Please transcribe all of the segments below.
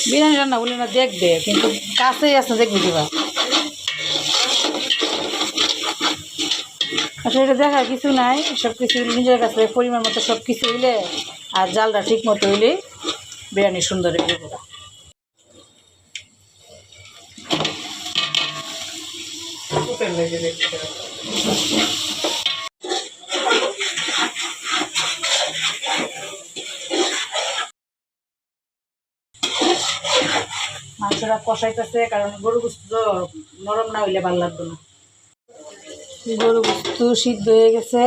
বিরিয়ানি রান্না বলে না দেখবে, কিন্তু কাছেই আছে দেখবি দিবা। আসলে এটা দেখার কিছু নাই, সব কিছু নিজের কাছে পরিমাণ মতো সব কিছু হইলে আর জালটা ঠিক মতো হইলে বিরিয়ানি সুন্দর হয়ে যাবে। মাংসটা কষাইতেছে, কারণ গরু গোস্ত নরম না হইলে ভালো লাগবে না। গরু গোস্ত সিদ্ধ হয়ে গেছে,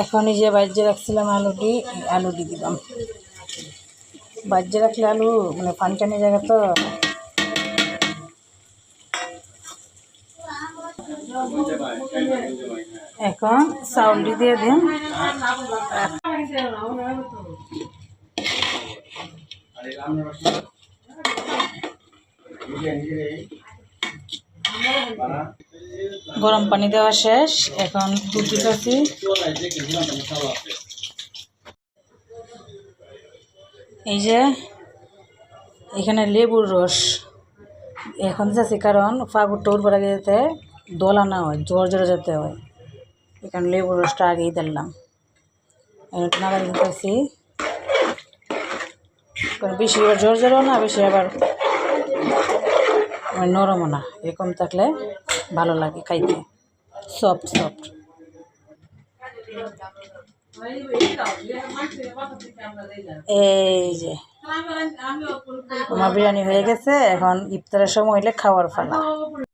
এখন এই যে বাজ্যে রাখছিলাম আলু দিয়ে দিলাম। বাজ্যে রাখলে আলু মানে ফানকানি জায়গা তো। এখন চাউলটি দিয়ে দিন। গরম পানি দেওয়া শেষ, এখন দুধ দিতেছি। এই যে এখানে লেবুর রস এখন যাচ্ছি, কারণ ফাগুর টৌর পরে যেতে দলা না হয়, জ্বর জ্বরে যেতে হয়, এখানে লেবুর রসটা আগেই দিলাম। এখন নাড়া দিতেছি, কারণ বেশি আবার জ্বর জ্বরও না, বেশি আবার নরমও না, এরকম থাকলে ভালো লাগে খাইতে, সফট সফট। এই যে আমার বিরিয়ানি হয়ে গেছে, এখন ইফতারের সময় হইলে খাওয়ার পালা।